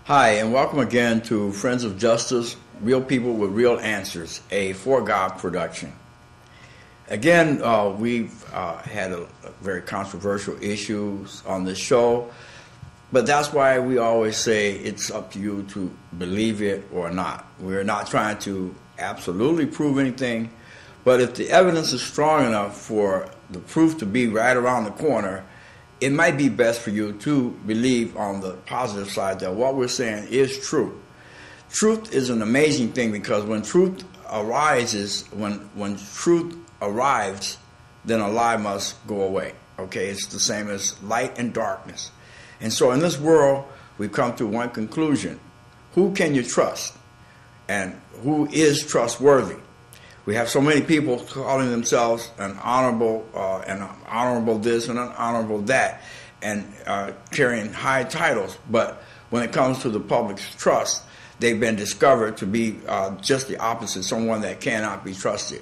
Hi, and welcome again to Friends of Justice, Real People with Real Answers, a For God production. Again, we've had a very controversial issues on this show, but that's why we always say it's up to you to believe it or not. We're not trying to absolutely prove anything, but if the evidence is strong enough for the proof to be right around the corner, it might be best for you to believe on the positive side that what we're saying is true. Truth is an amazing thing because when truth arises, when truth arrives, then a lie must go away. Okay, it's the same as light and darkness. And so in this world, we've come to one conclusion. Who can you trust? And who is trustworthy? We have so many people calling themselves an honorable this and an honorable that, and carrying high titles. But when it comes to the public's trust, they've been discovered to be just the opposite, someone that cannot be trusted.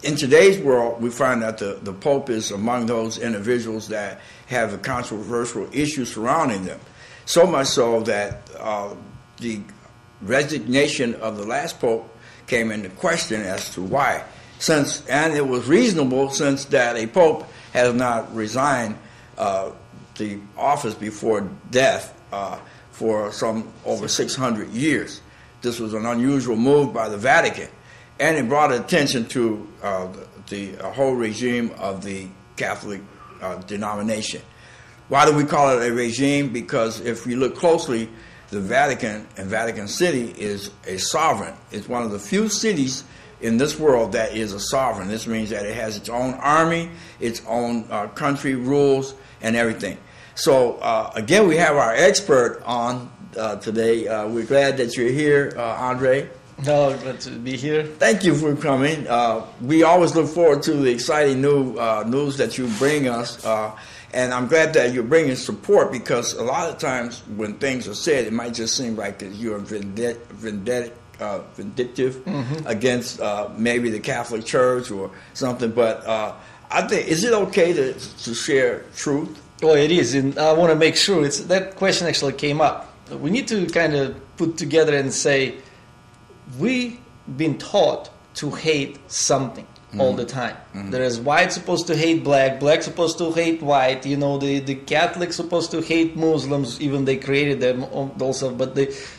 In today's world, we find that the Pope is among those individuals that have a controversial issue surrounding them. So much so that the resignation of the last Pope came into question as to why. And it was reasonable since that a Pope has not resigned the office before death for some over 600 years. This was an unusual move by the Vatican. And it brought attention to the whole regime of the Catholic denomination. Why do we call it a regime? Because if you look closely, the Vatican and Vatican City is a sovereign. It's one of the few cities in this world that is a sovereign. This means that it has its own army, its own country rules, and everything. So, again, we have our expert on today. We're glad that you're here, Andre. No, glad to be here. Thank you for coming. We always look forward to the exciting news that you bring us. And I'm glad that you're bringing support because a lot of times when things are said, it might just seem like you're vindictive against maybe the Catholic Church or something. But I think, is it okay to share truth? Well, it is. And I want to make sure that question actually came up. We need to kind of put together and say, we've been taught to hate something. All the time. There is white supposed to hate black supposed to hate white, the Catholics supposed to hate Muslims, even they created them also, but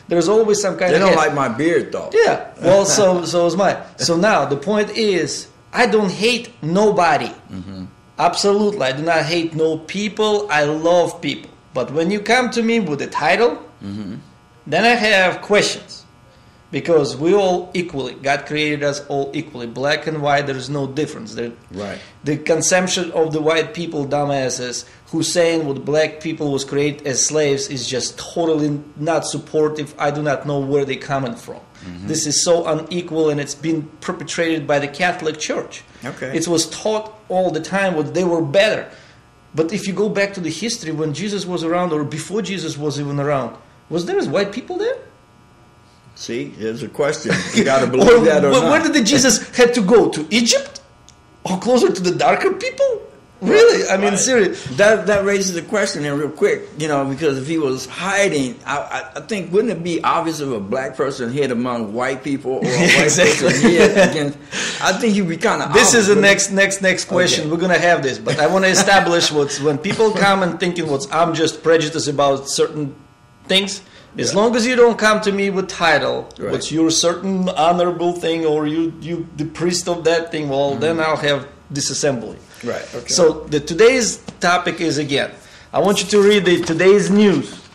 there's always some kind of... They don't like my beard though. Yeah, well, so is mine. So now, the point is, I don't hate nobody. Absolutely, I do not hate no people, I love people. But when you come to me with a title, then I have questions. Because we all equally, God created us all equally. Black and white, there is no difference. Right. The consumption of the white people, dumbasses, who saying what black people was created as slaves is just totally not supportive. I do not know where they're coming from. This is so unequal, and it's been perpetrated by the Catholic Church. Okay. It was taught all the time that they were better. But if you go back to the history, when Jesus was around, or before Jesus was even around, was there white people there? See, there's a question. You got to believe that or not. Where did Jesus had to go? To Egypt? Or closer to the darker people? Really? I mean, seriously. That raises the question here real quick, because if he was hiding, I think, wouldn't it be obvious if a black person hid among white people or a white person hid against... I think you'd be kind of This is the next question. Okay. We're going to have this. But I want to establish when people come and thinking I'm just prejudiced about certain things... As long as you don't come to me with title, what's your certain honorable thing, or you the priest of that thing, well, then I'll have disassembly. Right. Okay. So today's topic is, again, I want you to read today's news.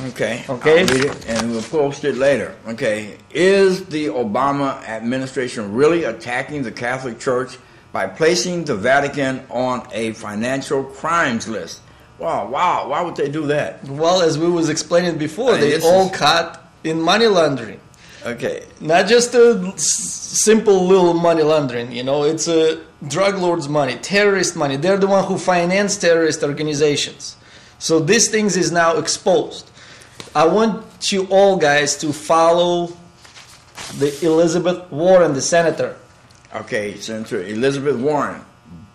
Okay. I'll read it and we'll post it later. Okay. Is the Obama administration really attacking the Catholic Church by placing the Vatican on a financial crimes list? Wow, why would they do that? Well, as we was explaining before, they all caught in money laundering. Okay. Not just a simple little money laundering, it's a drug lord's money, terrorist money. They're the one who finance terrorist organizations. So these things is now exposed. I want you all guys to follow the Elizabeth Warren, the senator. Okay, Senator Elizabeth Warren.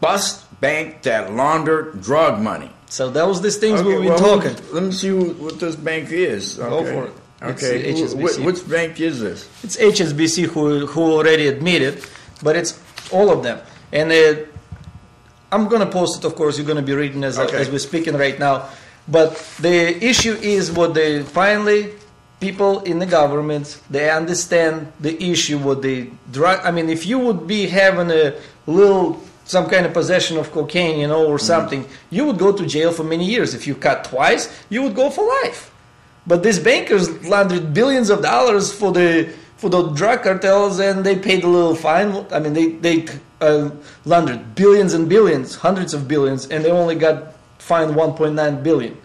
Bust bank that laundered drug money. So that was these things we've been talking. Let me see what this bank is. Okay. Go for it. Okay. It's HSBC. Which bank is this? It's HSBC who already admitted, but it's all of them. And I'm going to post it, of course. You're going to be reading as we're speaking right now. But the issue is what they finally, people in the government, they understand the issue, what they drug. I mean, if you would be having a little, some kind of possession of cocaine, you know, or something, you would go to jail for many years. If you cut twice, you would go for life. But these bankers laundered billions of dollars for the drug cartels, and they paid a little fine. I mean, they laundered billions and billions, hundreds of billions, and they only got fined 1.9 billion.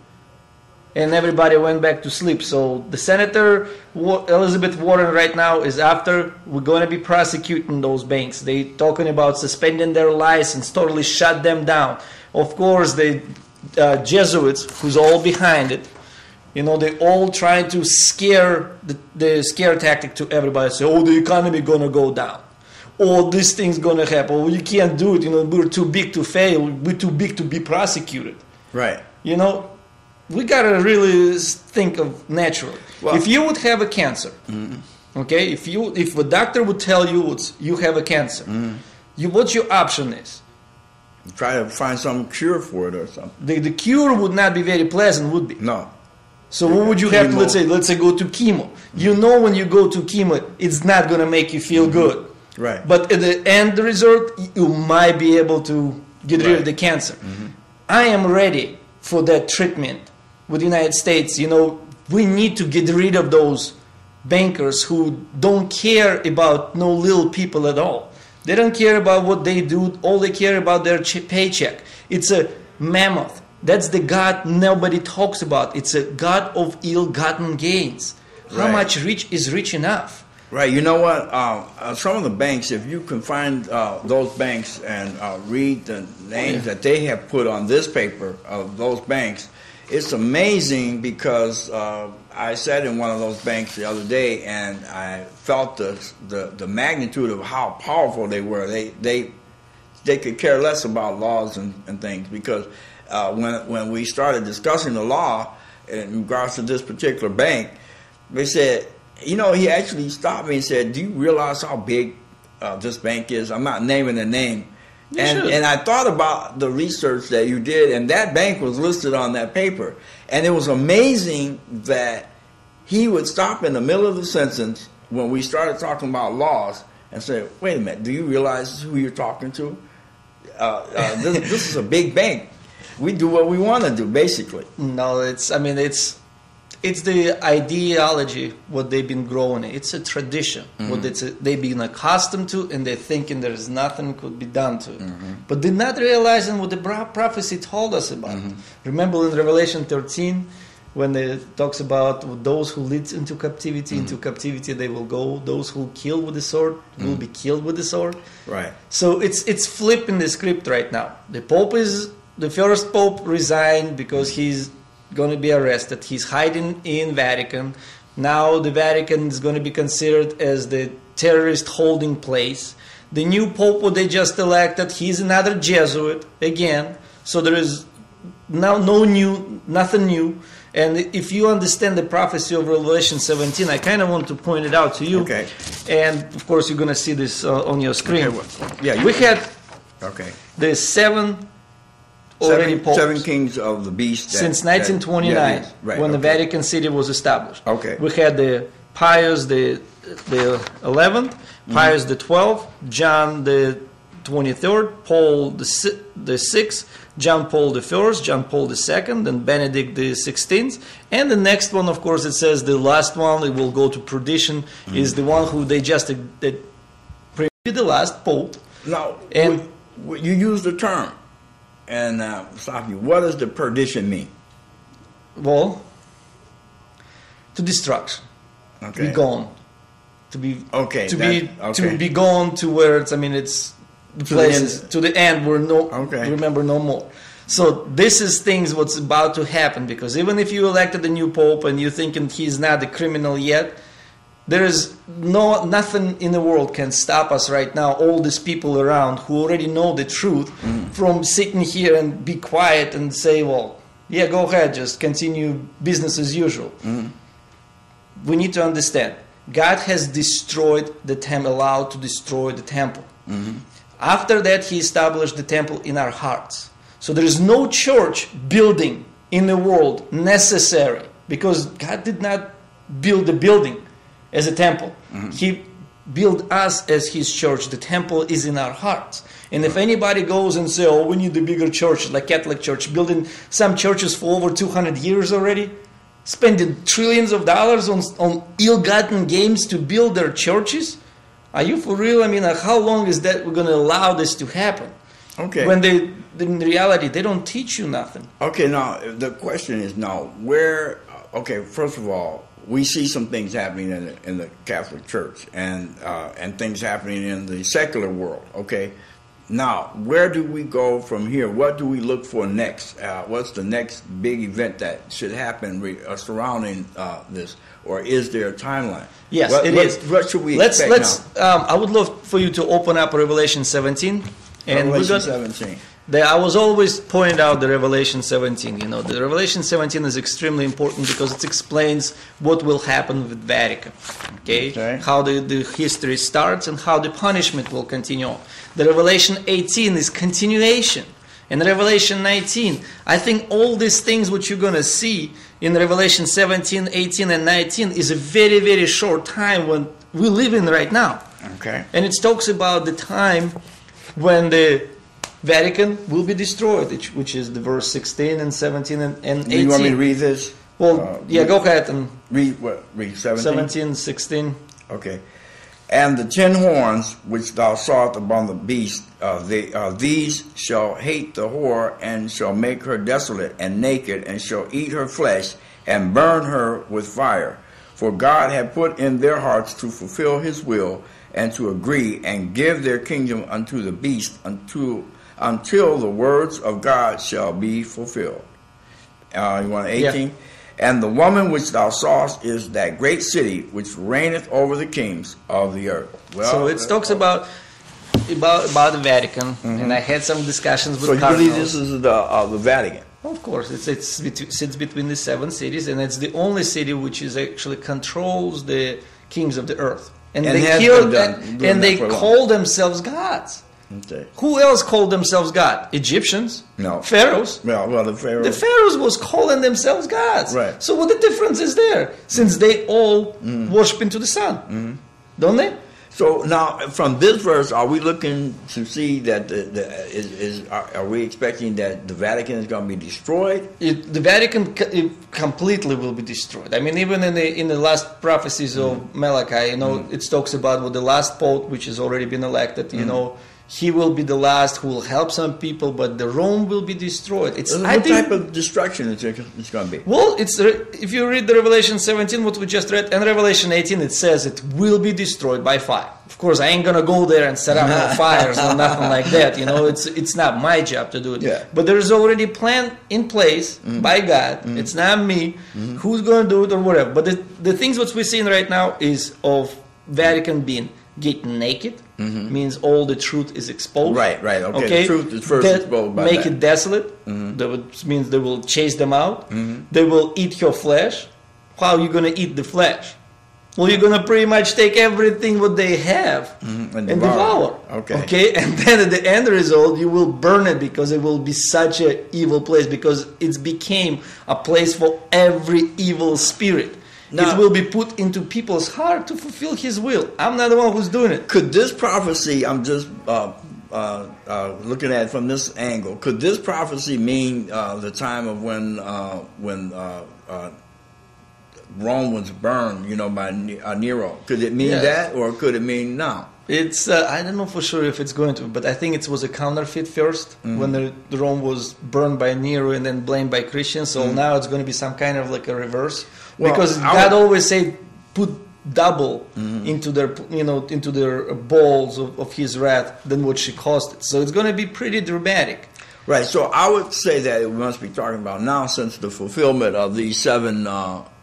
And everybody went back to sleep. So the Senator Elizabeth Warren right now is after. We're going to be prosecuting those banks. They talking about suspending their license, totally shut them down. Of course, the Jesuits, who's all behind it, you know, they all trying to scare the scare tactic to everybody. Say, oh, the economy gonna go down. Oh, this thing's gonna happen. Oh, you can't do it. You know, we're too big to fail. We're too big to be prosecuted. Right. You know, we gotta really think of naturally. Well, if you would have a cancer, okay, if a doctor would tell you you have a cancer, what your option is? Try to find some cure for it or something. The cure would not be very pleasant, would be? No. So what would you have to, let's say go to chemo. You know when you go to chemo, it's not going to make you feel good. Right. But at the end result, you might be able to get rid of the cancer. I am ready for that treatment with the United States. You know, we need to get rid of those bankers who don't care about no little people at all. They don't care about what they do. All they care about their paycheck. It's a mammoth. That's the God nobody talks about. It's a God of ill-gotten gains. How much rich is rich enough? Right. You know what? Some of the banks, if you can find those banks and read the names that they have put on this paper of those banks, it's amazing because I sat in one of those banks the other day and I felt the magnitude of how powerful they were. They could care less about laws and things because when we started discussing the law in regards to this particular bank, they said, you know, he actually stopped me and said, do you realize how big this bank is? I'm not naming the name. And I thought about the research that you did, and that bank was listed on that paper. And it was amazing that he would stop in the middle of the sentence when we started talking about laws and say, wait a minute, do you realize who you're talking to? This is a big bank. We do what we want to do, basically. No, it's the ideology, what they've been growing. It's a tradition, what they've been accustomed to, and they're thinking there's nothing could be done to it. But they're not realizing what the prophecy told us about. Remember in Revelation 13, when it talks about those who lead into captivity they will go. Those who kill with the sword will be killed with the sword. Right. So it's flipping the script right now. The first Pope resigned because he's going to be arrested. He's hiding in Vatican. Now the Vatican is going to be considered as the terrorist holding place. The new Pope, what they just elected, he's another Jesuit again. So there is now nothing new. And if you understand the prophecy of Revelation 17, I kind of want to point it out to you. Okay. And of course you're going to see this on your screen. Okay, we had the seven kings of the beast since 1929, when the Vatican City was established. Okay. We had the Pius the 11th, Pius the 12th, John the 23rd, Paul the 6th, John Paul the 1st, John Paul the 2nd, and Benedict the 16th. And the next one, of course, it says the last one, it will go to perdition, is the one who they just the last Pope. Now, and you use the term. And stop you. What does the perdition mean? Well, to destruction, to be gone, to be gone to where it's. I mean, it's the places to the end where remember no more. So this is things what's about to happen, because even if you elected a new Pope and you're thinking he's not a criminal yet, there is nothing in the world can stop us right now, all these people around who already know the truth, from sitting here and be quiet and say, well, yeah, go ahead, just continue business as usual. we need to understand, God has destroyed the temple, allowed to destroy the temple. After that, he established the temple in our hearts. So there is no church building in the world necessary, because God did not build the building as a temple. He built us as his church. The temple is in our hearts. And if anybody goes and say, oh, we need a bigger church, like Catholic Church, building some churches for over 200 years already, spending trillions of dollars on ill-gotten gains to build their churches, are you for real? I mean, how long is that we're going to allow this to happen? Okay. When in reality, they don't teach you nothing. Okay, now, the question is now, where, okay, first of all, we see some things happening in the Catholic Church and things happening in the secular world, okay? Now, where do we go from here? What do we look for next? What's the next big event that should happen surrounding this? Or is there a timeline? Yes, What should we expect now? I would love for you to open up Revelation 17. And Revelation 17. I was always pointing out the Revelation 17. You know, the Revelation 17 is extremely important because it explains what will happen with Vatican. Okay? How the history starts and how the punishment will continue on. The Revelation 18 is continuation. And Revelation 19, I think all these things which you're going to see in Revelation 17, 18, and 19 is a very, very short time when we live in right now. Okay. And it talks about the time when the Vatican will be destroyed, which is the verse 16 and 17 and 18. Do you want me to read this? Well, go ahead and read what? Read 17? 17, 16. Okay. And the 10 horns which thou sawest upon the beast, these shall hate the whore, and shall make her desolate and naked, and shall eat her flesh, and burn her with fire. For God hath put in their hearts to fulfill his will, and to agree, and give their kingdom unto the beast, until the words of God shall be fulfilled. You want 18? Yeah. And the woman which thou sawest is that great city which reigneth over the kings of the earth. Well, so it talks about the Vatican, and I had some discussions with cardinals. So you believe this is the Vatican? Of course, it sits between the 7 cities, and it's the only city which is actually controls the kings of the earth. And they call themselves gods. Okay. Who else called themselves God? Egyptians? No. Pharaohs? Well, the Pharaohs. The Pharaohs was calling themselves gods. Right. So what the difference is there? Since they all worship into the sun, don't they? So now, from this verse, are we looking to see that are we expecting that the Vatican is going to be destroyed? The Vatican completely will be destroyed. I mean, even in the last prophecies of Malachi, you know, it talks about the last pope, which has already been elected. You know, he will be the last who will help some people, but the Rome will be destroyed. What type of destruction it's going to be? Well, if you read the Revelation 17, what we just read, and Revelation 18, it says it will be destroyed by fire. Of course, I ain't going to go there and set up no fires or nothing like that. You know, it's not my job to do it. Yeah. But there is already a plan in place by God. It's not me who's going to do it or whatever. But the things what we're seeing right now is of Vatican being getting naked. Means all the truth is exposed. Right. Okay. The truth is first exposed by make that. It desolate. That means they will chase them out. They will eat your flesh. How are you going to eat the flesh? Well, you're going to pretty much take everything what they have and devour. Okay. And then at the end result, you will burn it because it will be such an evil place, because it became a place for every evil spirit. Now, it will be put into people's heart to fulfill his will. I'm not the one who's doing it. Could this prophecy, I'm just looking at it from this angle, could this prophecy mean the time of when Rome was burned, by Nero? Could it mean that, or could it mean now? It's I don't know for sure if it's going to, but I think it was a counterfeit first when the Rome was burned by Nero and then blamed by Christians. So now it's going to be some kind of like a reverse, because God always said put double into their balls of His wrath than what she cost it. So it's going to be pretty dramatic. Right. So I would say that we must be talking about now, since the fulfillment of these 7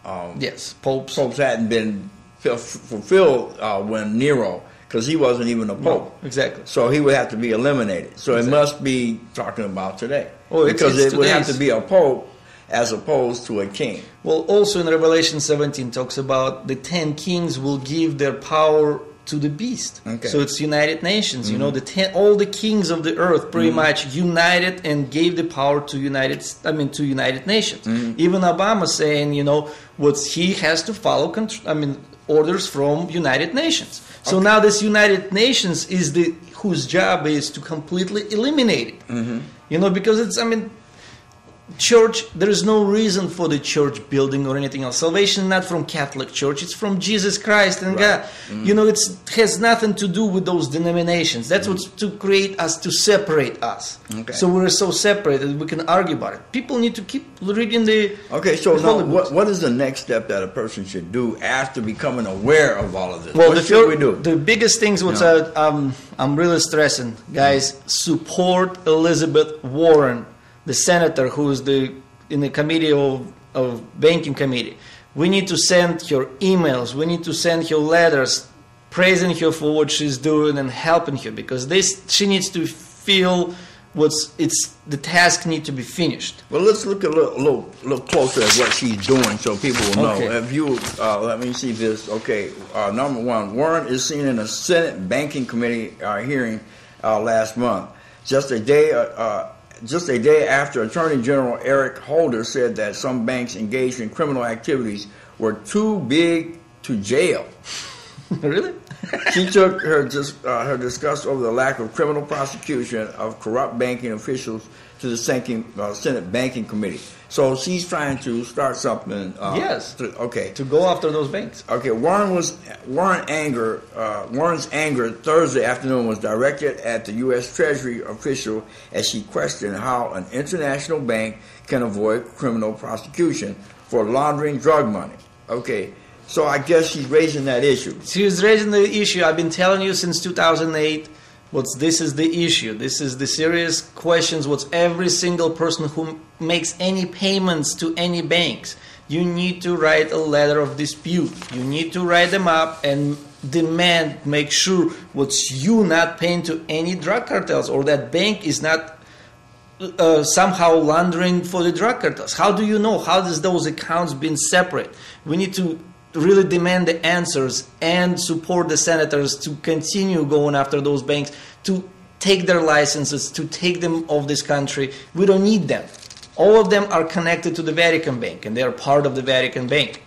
popes hadn't been fulfilled when Nero. Because he wasn't even a pope. No, exactly. So he would have to be eliminated. So It must be talking about today. Oh, because it would have to be a pope as opposed to a king. Well, also in Revelation 17 talks about the 10 kings will give their power to the beast. Okay. So it's United Nations. You know, all the kings of the earth pretty much united and gave the power to United Nations. Even Obama saying, you know, what he has to follow orders from United Nations. So now this United Nations is whose job is to completely eliminate it. You know, because it's, church, there is no reason for the church building or anything else. Salvation is not from Catholic Church, it's from Jesus Christ and God. You know, it has nothing to do with those denominations. That's what's to create us, to separate us. Okay. So we're so separated, we can argue about it. People need to keep reading the... Okay, so now what is the next step that a person should do after becoming aware of all of this? Well, what should we do? The biggest things, I'm really stressing, guys, support Elizabeth Warren, the senator who is in the committee of banking committee. We need to send her emails. We need to send her letters praising her for what she's doing and helping her, because she needs to feel the task needs to be finished. Well, let's look a little closer at what she's doing so people will know. Okay. If you let me see this. Okay, number one, Warren is seen in a Senate Banking Committee hearing last month. Just a day after Attorney General Eric Holder said that some banks engaged in criminal activities were too big to jail. Really? She took her disgust over the lack of criminal prosecution of corrupt banking officials to the Senate Banking Committee. So she's trying to start something. Yes. To go after those banks. Okay. Warren's anger Thursday afternoon was directed at the U.S. Treasury official as she questioned how an international bank can avoid criminal prosecution for laundering drug money. Okay. So I guess she's raising that issue. She's raising the issue. I've been telling you since 2008. This is the issue. This is the serious questions. What's every single person who makes any payments to any banks? You need to write a letter of dispute. You need to write them up and demand, make sure what's you not paying to any drug cartels, or that bank is not somehow laundering for the drug cartels. How do you know? How does those accounts been separate? We need to really demand the answers and support the senators to continue going after those banks, to take their licenses, to take them off this country. We don't need them. All of them are connected to the Vatican Bank, and they are part of the Vatican Bank.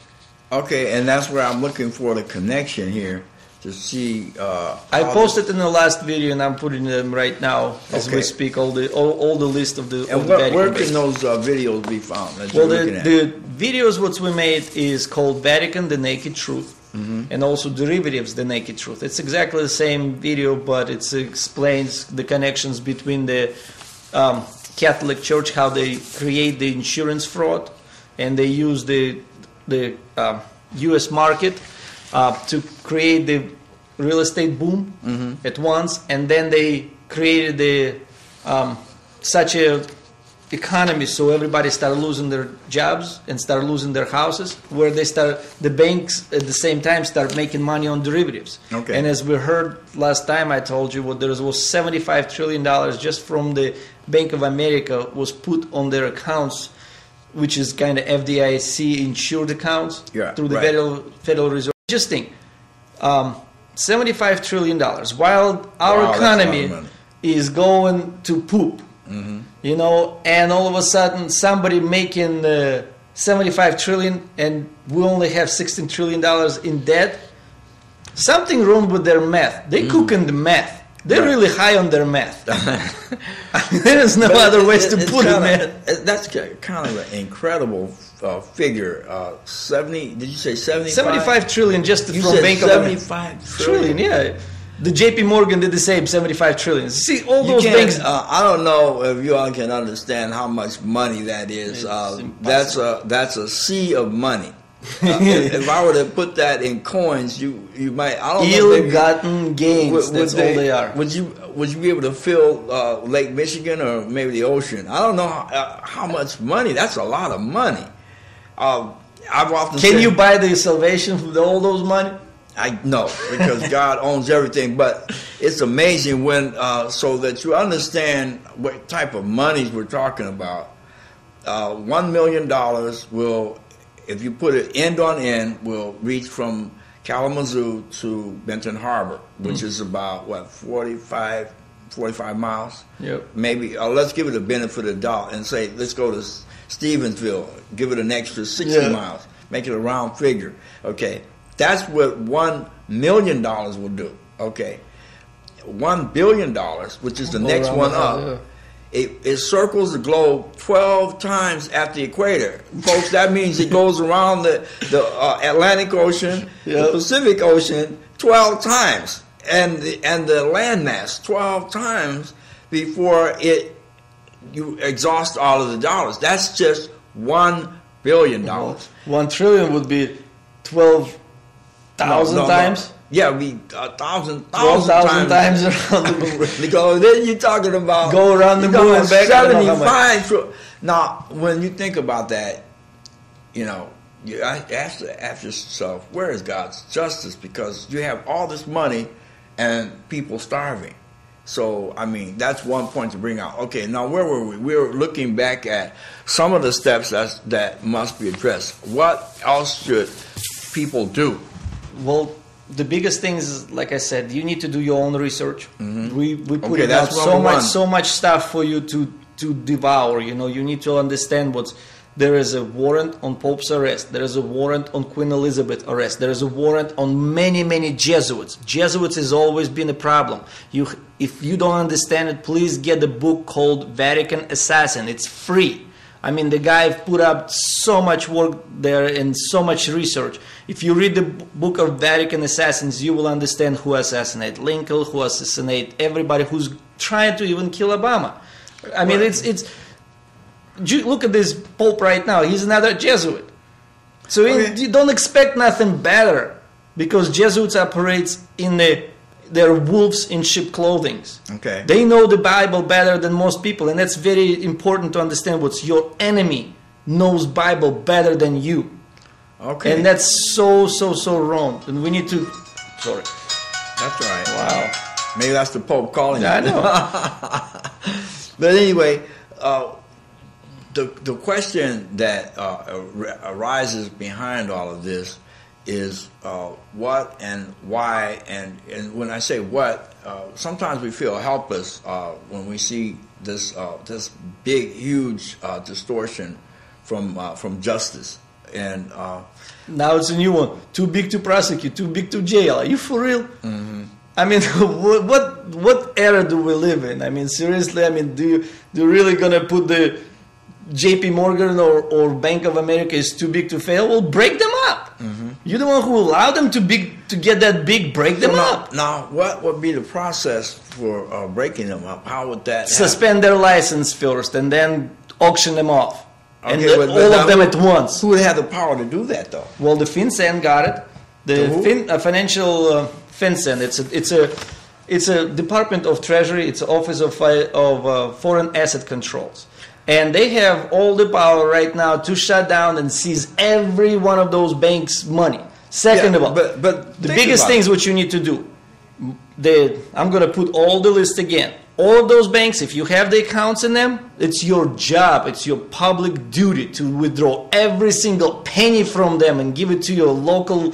Okay, and that's where I'm looking for the connection here to see. I posted in the last video, and I'm putting them right now as we speak. All the list of the. And of the Vatican where Bank. can those videos be found? Well, the videos what we made is called Vatican: The Naked Truth, and also Derivatives: The Naked Truth. It's exactly the same video, but it explains the connections between the Catholic Church, how they create the insurance fraud, and they use the U.S. market to create the real estate boom at once, and then they created such a economy so everybody started losing their jobs and started losing their houses, where the banks at the same time start making money on derivatives. Okay. And as we heard last time, I told you there was $75 trillion just from the Bank of America was put on their accounts, which is kind of FDIC insured accounts through the Federal Reserve. Just think, $75 trillion, while our economy is going to poop. You know, and all of a sudden somebody making 75 trillion and we only have $16 trillion in debt. Something wrong with their math. They cooking the math. They're really high on their math. There is no other ways to put it, man. That's kind of an incredible figure. 70? Did you say 75? 75 trillion just you from said Bank of 75 trillion. Yeah. The JP Morgan did the same, 75 trillion. See, all those banks. I don't know if you all can understand how much money that is. That's a sea of money. If I were to put that in coins, you might. I don't know. Ill-gotten gains. That's all they are. Would you be able to fill Lake Michigan or maybe the ocean? I don't know how much money. That's a lot of money. I've often said, can you buy the salvation with all those money? I know, because God owns everything, but it's amazing when so that you understand what type of monies we're talking about. $1 million will, if you put it end on end, will reach from Kalamazoo to Benton Harbor, which is about, what, 45 miles? Yep. Maybe, let's give it a benefit of the doubt and say, let's go to Stevensville, give it an extra 60 miles, make it a round figure. Okay, that's what $1 million will do. Okay, $1 billion, which is the next one up, it circles the globe 12 times at the equator. Folks, that means it goes around the Atlantic Ocean, the Pacific Ocean 12 times, and the landmass 12 times before you exhaust all of the dollars. That's just $1 billion. 1 trillion would be 12,000 times. Yeah, it'd be 1,000 times around the moon. Because then you're talking about go around the moon and back. 75. Now, when you think about that, you have to ask yourself, where is God's justice? Because you have all this money and people starving. So, I mean, that's one point to bring out. Okay, now where were we? We were looking back at some of the steps that must be addressed. What else should people do? Well, the biggest thing is, like I said, you need to do your own research. Mm-hmm. We put out so much stuff for you to devour. You need to understand there is a warrant on Pope's arrest. There is a warrant on Queen Elizabeth's arrest. There is a warrant on many Jesuits. Jesuits has always been a problem. If you don't understand it, please get the book called Vatican Assassin. It's free. I mean, the guy put up so much work there and so much research. If you read the book of Vatican Assassins, you will understand who assassinated Lincoln, who assassinated everybody who's trying to even kill Obama. I mean, look at this Pope right now. He's another Jesuit. So you don't expect nothing better, because Jesuits operates in they're wolves in sheep clothing. Okay. They know the Bible better than most people, and that's very important to understand. Your enemy knows Bible better than you. Okay. And that's so wrong. And we need to... Sorry. That's right. Wow. Maybe that's the Pope calling you. I know. But anyway, the question that arises behind all of this is what and why, and when I say what, sometimes we feel helpless when we see this big, huge distortion from justice. And now it's a new one. Too big to prosecute, too big to jail. Are you for real? Mm-hmm. I mean, what era do we live in? I mean, seriously. I mean, do you really gonna put the J.P. Morgan or Bank of America is too big to fail? Well, break them up. Mm-hmm. You're the one who allowed them to get that big. Break them up. Now, what would be the process for breaking them up? How would that suspend their license first and then auction them off? Okay, and all of them at once. Who would have the power to do that, though? Well, the FinCEN got it. The financial FinCEN. It's a Department of Treasury. It's an Office of Foreign Asset Controls, and they have all the power right now to shut down and seize every one of those banks' money. Second of all, but the biggest thing is what you need to do. I'm going to put all the list again. All of those banks, if you have the accounts in them, it's your job, it's your public duty to withdraw every single penny from them and give it to your local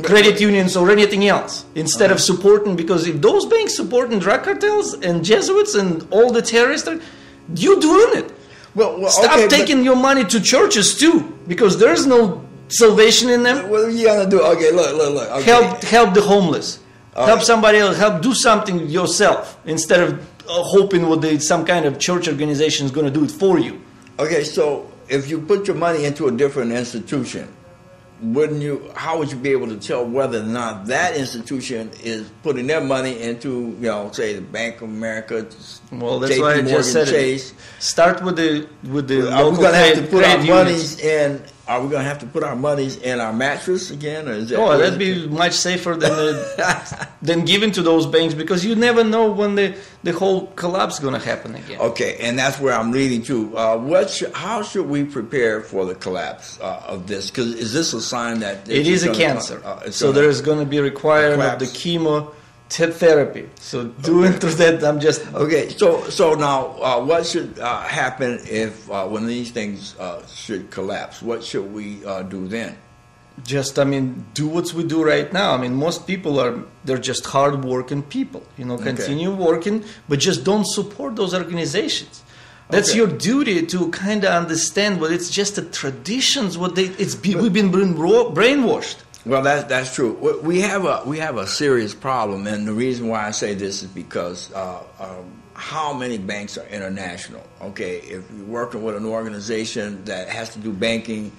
credit unions or anything else, instead of supporting, because if those banks supporting drug cartels and Jesuits and all the terrorists, you're doing it. Well, Stop taking your money to churches too, because there's no salvation in them. What are you going to do? Okay, look. Okay. Help the homeless. Help somebody else. Do something yourself instead of hoping some kind of church organization is going to do it for you. Okay, so if you put your money into a different institution, how would you be able to tell whether or not that institution is putting their money into, say, the Bank of America? Well, that's why I just said Chase. Start with the Are we going to have to put our monies in? Are we going to have to put our monies in our mattress again? Or is that that'd be much safer than giving to those banks, because you never know when the whole collapse is going to happen again. Okay, and that's where I'm leading to. How should we prepare for the collapse of this? Because is this a sign that it is a cancer? So there is going to be requirement of the chemo therapy. So doing through that, I'm just Okay, so now what should happen if when these things should collapse? What should we do then? just, I mean, do what we do right now. I mean, most people they're just hard-working people. You know, continue working, but just don't support those organizations. That's your duty to kind of understand what it's just the traditions. We've been brainwashed. Well, that's true. We have a serious problem, and the reason why I say this is because how many banks are international? Okay, if you're working with an organization that has to do banking,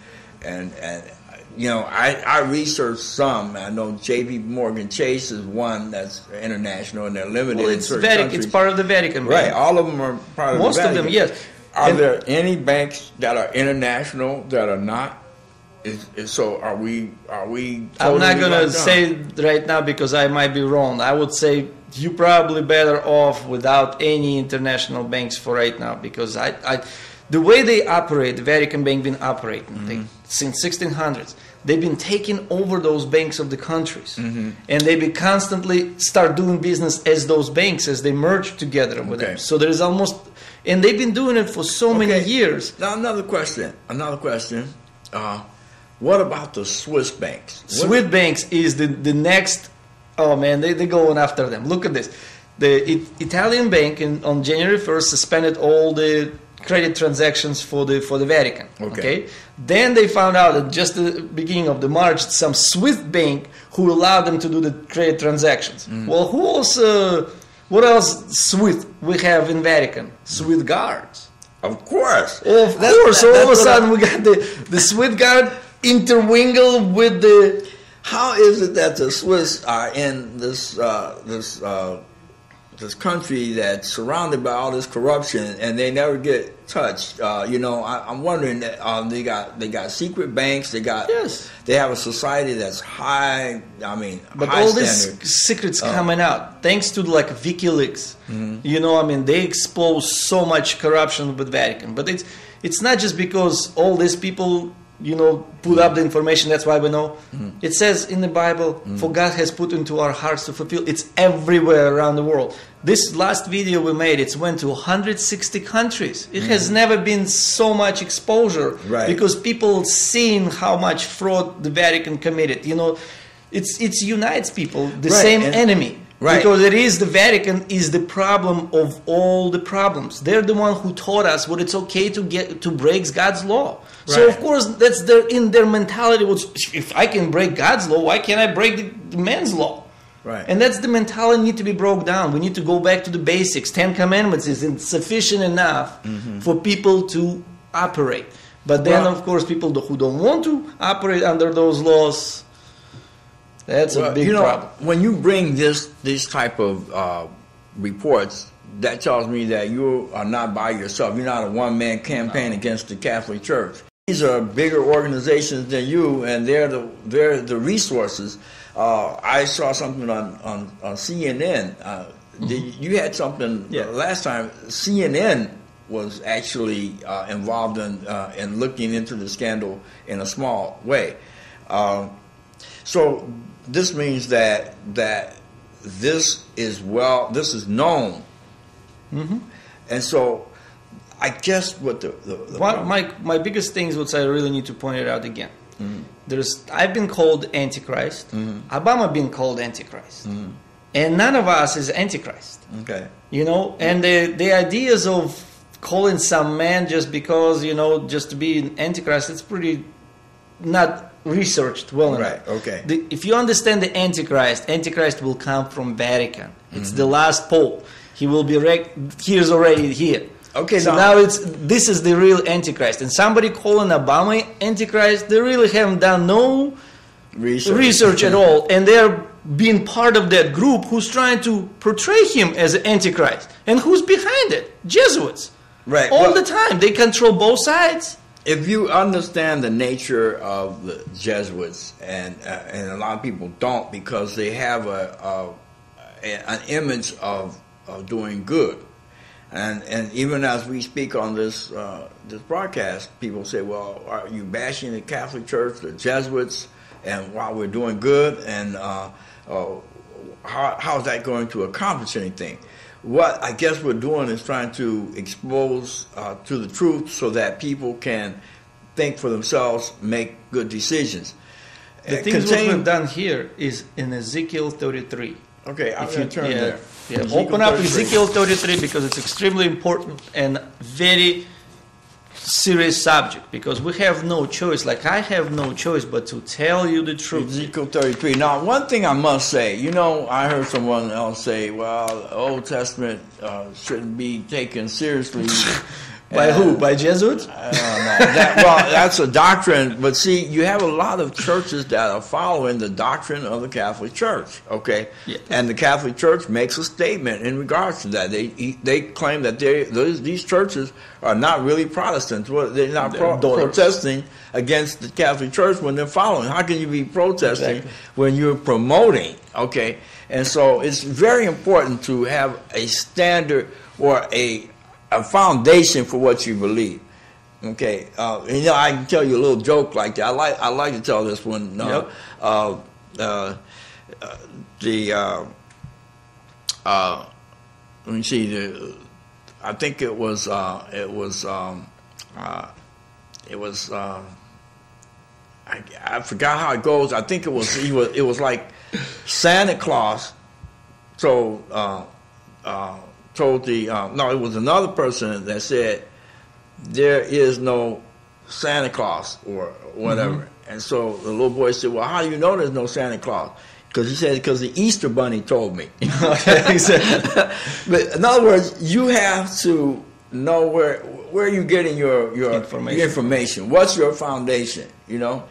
and you know, I researched some. I know J.P. Morgan Chase is one that's international, and they're limited in certain countries. It's part of the Vatican, right? All of them are part of the Vatican. Most of them, yes. Are there any banks that are international that are not? So are we? Totally I'm not gonna say right now because I might be wrong. I would say you're probably better off without any international banks for right now, because the way they operate, the Vatican Bank been operating since 1600s. They've been taking over those banks of the countries, and they be constantly start doing business as those banks as they merge together with them. So there's almost, and they've been doing it for so many years. Now another question. What about the Swiss banks? Swiss banks is the next. Oh man, they're going after them. Look at this. The Italian bank on January 1st suspended all the credit transactions for the Vatican. Okay. Then they found out at just the beginning of the March, some Swiss bank who allowed them to do the credit transactions. Well, who else? What else? Swiss we have in Vatican? Swiss guards. Of course. Of course. So all of a sudden we got the Swiss guard intermingled with the. How is it that the Swiss are in this country that's surrounded by all this corruption and they never get touched? You know, I'm wondering that they got secret banks. They have a society that's high. I mean, but high all standard. these secrets coming out thanks to like WikiLeaks. You know, I mean, they expose so much corruption with Vatican. But it's not just because all these people, you know, put up the information. That's why we know. It says in the Bible, for God has put into our hearts to fulfill. It's everywhere around the world. This last video we made, it went to 160 countries. It has never been so much exposure, because people seeing how much fraud the Vatican committed. You know, it unites people, the same enemy. Because it is the Vatican is the problem of all the problems. They're the one who taught us what it's okay to break God's law. So of course that's in their mentality. If I can break God's law, why can't I break the man's law? And that's the mentality need to be broke down. We need to go back to the basics. 10 Commandments isn't sufficient enough for people to operate. But then of course people who don't want to operate under those laws, that's a big problem. When you bring these type of reports, that tells me that you are not by yourself. You're not a one-man campaign against the Catholic Church. These are bigger organizations than you, and they're the resources. I saw something on CNN. You had something last time. CNN was actually involved in looking into the scandal in a small way. So this means that this is known, and so I guess what my biggest things, which I really need to point it out again. I've been called Antichrist. Obama been called Antichrist, and none of us is Antichrist. You know, and the ideas of calling some man just because, you know, just to be an Antichrist, it's pretty not researched well enough. If you understand the Antichrist will come from Vatican. It's the last pope. He will be he is already here. So now this is the real Antichrist. And somebody calling Obama Antichrist, they really haven't done no research at all, and they're being part of that group who's trying to portray him as an Antichrist. And who's behind it? Jesuits. All the time. They control both sides. If you understand the nature of the Jesuits, and a lot of people don't, because they have an image of doing good, and even as we speak on this broadcast, people say, "Well, are you bashing the Catholic Church, the Jesuits, and while we're doing good?" And how is that going to accomplish anything? What I guess we're doing is trying to expose to the truth so that people can think for themselves, make good decisions. The things what we've done here is in Ezekiel 33. Okay, I'm going to turn there. Yeah, open up Ezekiel 33 because it's extremely important and very serious subject, because we have no choice, like I have no choice but to tell you the truth. Ezekiel 33. Now, one thing I must say, I heard someone else say, well, the Old Testament shouldn't be taken seriously. By who? By Jesuits? I don't know. That's a doctrine. But see, you have a lot of churches that are following the doctrine of the Catholic Church, okay? Yeah. And the Catholic Church makes a statement in regards to that. They claim that these churches are not really Protestants. Well, they're not protesting against the Catholic Church when they're following. How can you be protesting when you're promoting, okay? And so it's very important to have a standard or a foundation for what you believe. Okay, I can tell you a little joke like that. I like to tell this one. Let me see. I think it was. I forgot how it goes. I think it was. It was like Santa Claus. So. Told it was another person that said there is no Santa Claus or whatever. Mm-hmm. And so the little boy said, well, how do you know there's no Santa Claus? Because he said, because the Easter Bunny told me. But in other words, you have to know where you're getting your information. What's your foundation? You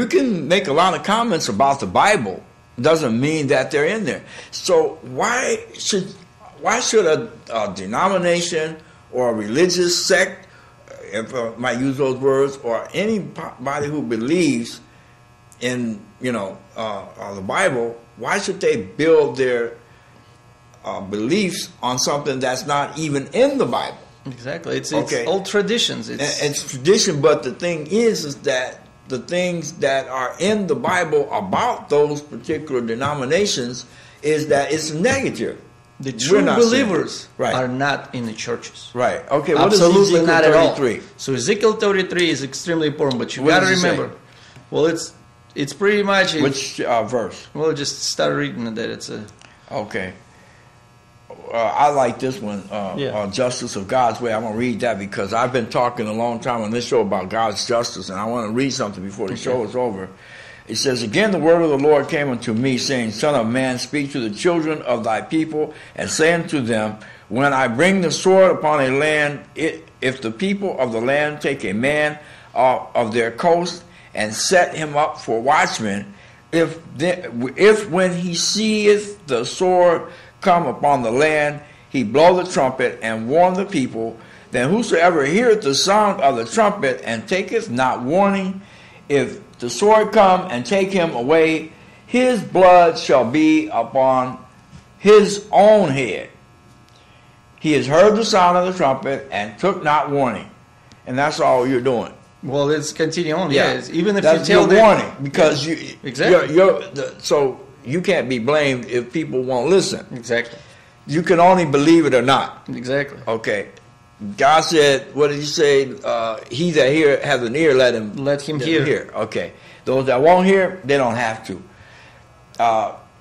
can make a lot of comments about the Bible. Doesn't mean that they're in there. So why should a denomination or a religious sect, if I might use those words, or anybody who believes in the Bible, why should they build their beliefs on something that's not even in the Bible? Exactly. It's old traditions. It's tradition, but the thing is that the things that are in the Bible about those particular denominations is that it's negative. The true believers are not in the churches. Right. Okay. What Absolutely is not 33? At all. So Ezekiel 33 is extremely important, but you got to remember. Well, it's pretty much which verse? Well, just start reading that. It's a okay. I like this one, Justice of God's Way. I'm going to read that because I've been talking a long time on this show about God's justice, and I want to read something before the show is over. It says, again, the word of the Lord came unto me, saying, Son of man, speak to the children of thy people, and say unto them, when I bring the sword upon a land, if the people of the land take a man of their coast and set him up for watchman, if when he seeth the sword come upon the land, he blow the trumpet and warn the people, then whosoever heareth the sound of the trumpet and taketh not warning, if the sword come and take him away, his blood shall be upon his own head. He has heard the sound of the trumpet and took not warning. And that's all you're doing. Well, let's continue on. Yeah. Even if that's you tell your warning, because exactly. You can't be blamed if people won't listen. Exactly. You can only believe it or not. Exactly. Okay. God said, what did he say? He that has an ear, let him hear. Okay. Those that won't hear, they don't have to.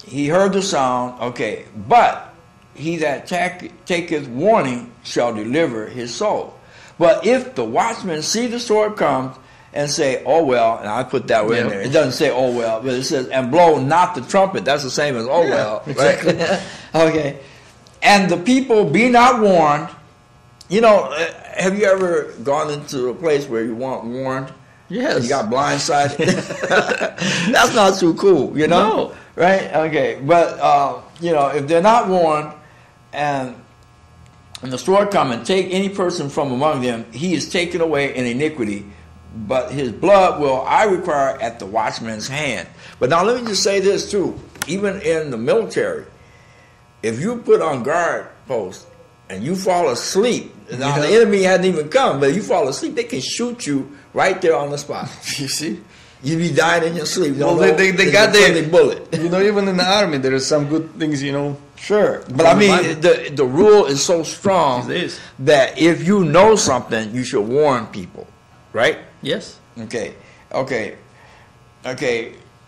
He heard the sound. Okay. But he that taketh warning shall deliver his soul. But if the watchman see the sword comes, and say, oh well, and I put that word in there. It doesn't say, oh well, but it says, and blow not the trumpet. That's the same as, oh well. Exactly. Right? Okay. And the people be not warned. Have you ever gone into a place where you weren't warned? Yes. You got blindsided? That's not too cool, No. Right? Okay. But, if they're not warned and the sword come and take any person from among them, he is taken away in iniquity. But his blood will I require at the watchman's hand. But now let me just say this too. Even in the military, if you put on guard post and you fall asleep, now the enemy hadn't even come, but you fall asleep, they can shoot you right there on the spot. You see? You be dying in your sleep. Well, they got the bullet. Even in the army, there are some good things, Sure, but I mean, the rule is so strong that if you know something, you should warn people, right? Yes. Okay.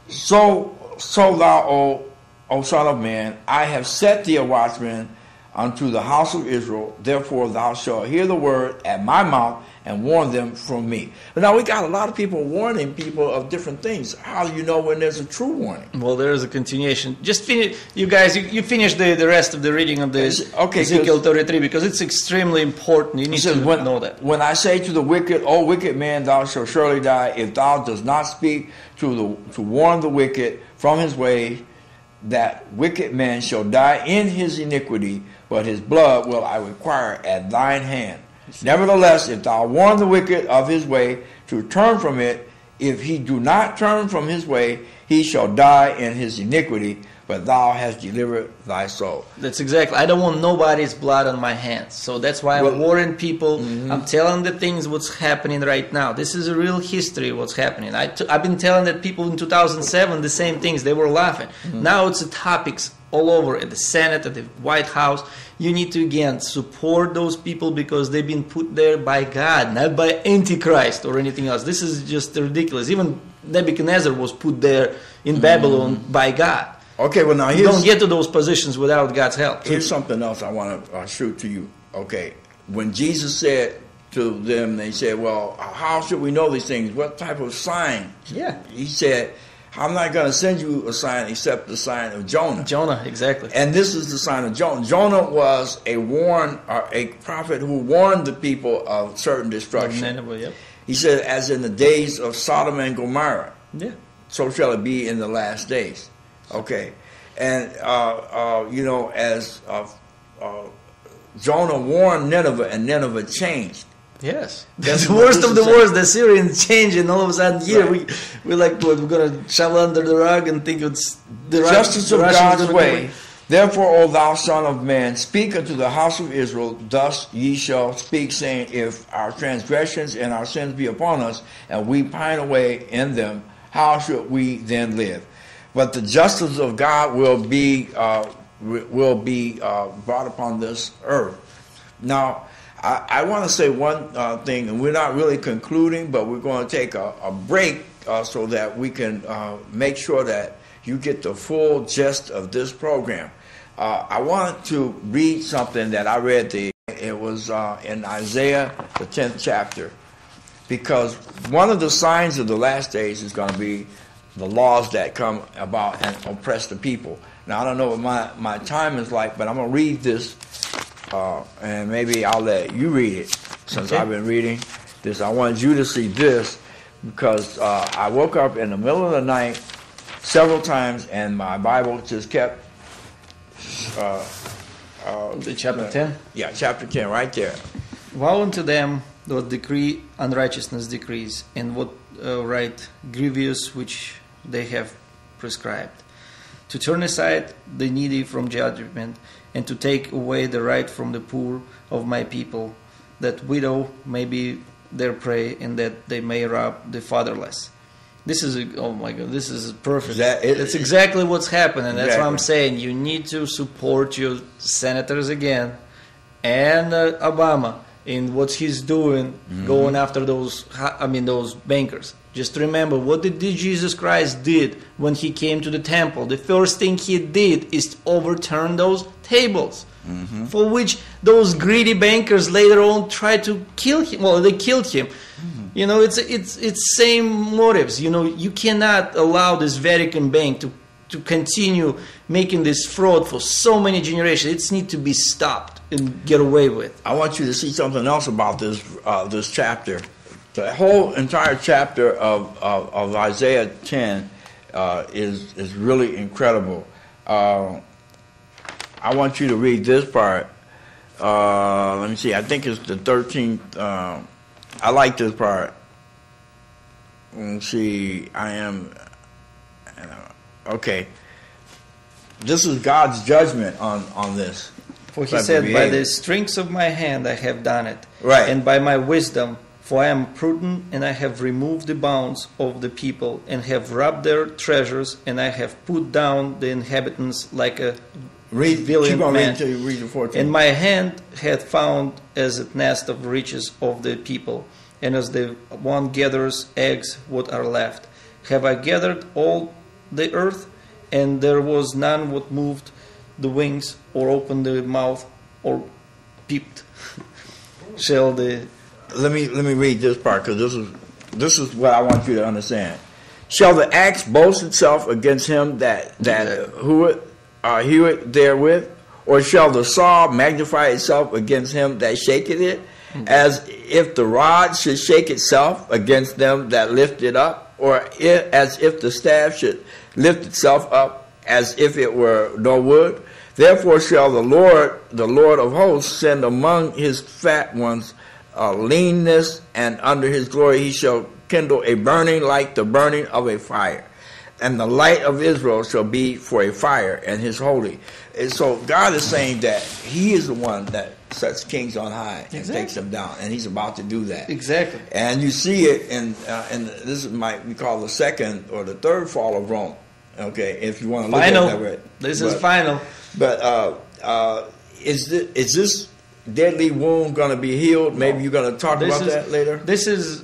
So thou, O son of man, I have set thee a watchman unto the house of Israel. Therefore thou shalt hear the word at my mouth and warn them from me. But now we got a lot of people warning people of different things. How do you know when there's a true warning? Well, there is a continuation. Just finish, you guys. You finish the rest of the reading of this Ezekiel 33 because it's extremely important. You need to know that. When I say to the wicked, O wicked man, thou shalt surely die, if thou dost not speak to warn the wicked from his way, that wicked man shall die in his iniquity, but his blood will I require at thine hand. Nevertheless, if thou warn the wicked of his way to turn from it, if he do not turn from his way, he shall die in his iniquity, but thou hast delivered thy soul. That's exactly. I don't want nobody's blood on my hands. So that's why I'm warning people. I'm telling the things what's happening right now. This is a real history what's happening. I've been telling that people in 2007 the same things. They were laughing. Now it's the topics all over at the Senate, at the White House. You need to, again, support those people because they've been put there by God, not by Antichrist or anything else. This is just ridiculous. Even Nebuchadnezzar was put there in Babylon by God. Okay, well now you don't get to those positions without God's help. Here's something else I want to shoot to you. Okay, when Jesus said to them, they said, well, how should we know these things? What type of sign? Yeah. He said, I'm not going to send you a sign except the sign of Jonah. Jonah, exactly. And this is the sign of Jonah. Jonah was a prophet who warned the people of certain destruction. Nineveh, yep. He said, as in the days of Sodom and Gomorrah, yeah, so shall it be in the last days. Okay, and as Jonah warned Nineveh, and Nineveh changed. Yes, that's the worst of the worst. The Syrians changed, and all of a sudden, here we're like, what, we're gonna shovel under the rug and think it's the justice of God's way. Therefore, O thou son of man, speak unto the house of Israel, thus ye shall speak, saying, if our transgressions and our sins be upon us, and we pine away in them, how should we then live? But the justice of God will be brought upon this earth. Now, I want to say one thing, and we're not really concluding, but we're going to take a break so that we can make sure that you get the full gist of this program. I wanted to read something that I read. It was in Isaiah, the 10th chapter, because one of the signs of the last days is going to be the laws that come about and oppress the people. Now, I don't know what my time is like, but I'm going to read this, and maybe I'll let you read it, since I've been reading this. I wanted you to see this, because I woke up in the middle of the night several times, and my Bible just kept... chapter 10? Yeah, chapter 10, right there. Woe unto them that decree unrighteousness decrees, and what right grievous which they have prescribed, to turn aside the needy from judgment, and to take away the right from the poor of my people, that widow may be their prey, and that they may rob the fatherless. This is, oh my God, this is perfect. That's exactly what's happening. That's what I'm saying. You need to support your senators again, and Obama in what he's doing, going after those bankers. Just remember, what did Jesus Christ did when he came to the temple? The first thing he did is to overturn those tables, for which those greedy bankers later on tried to kill him. Well, they killed him. You know, it's same motives. You know, you cannot allow this Vatican bank to continue making this fraud for so many generations. It needs to be stopped and get away with. I want you to see something else about this chapter. The whole entire chapter of Isaiah 10 is really incredible. I want you to read this part. Let me see. I think it's the 13th. I like this part. Let's see. Okay. This is God's judgment on this. For he said, by the strength of my hand I have done it. Right. And by my wisdom For I am prudent, and I have removed the bounds of the people, and have robbed their treasures, and I have put down the inhabitants like a valiant man. Until you read the 14th. And my hand hath found as a nest of riches of the people, and as the one gathers eggs what are left. Have I gathered all the earth, and there was none what moved the wings, or opened the mouth, or peeped. Shall the Let me read this part, because this is what I want you to understand. Shall the axe boast itself against him that heweth therewith, or shall the saw magnify itself against him that shaketh it, as if the rod should shake itself against them that lift it up, or as if the staff should lift itself up, as if it were no wood? Therefore shall the Lord of hosts, send among his fat ones leanness, and under his glory he shall kindle a burning like the burning of a fire. And the light of Israel shall be for a fire, and his holy. And so God is saying that he is the one that sets kings on high and takes them down, and he's about to do that. Exactly. And you see it in this might be called the second or the third fall of Rome. Okay, if you want to look at it that way. This is final. But is this deadly wound going to be healed? Maybe you're going to talk about that later. This is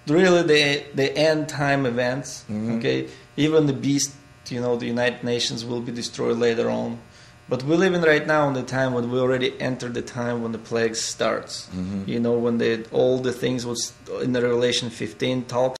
really the end time events. Mm-hmm. Okay, even the beast, the United Nations will be destroyed later on. But we're living right now in the time when we already entered the time when the plague starts. Mm-hmm. When all the things was in the Revelation 15 talks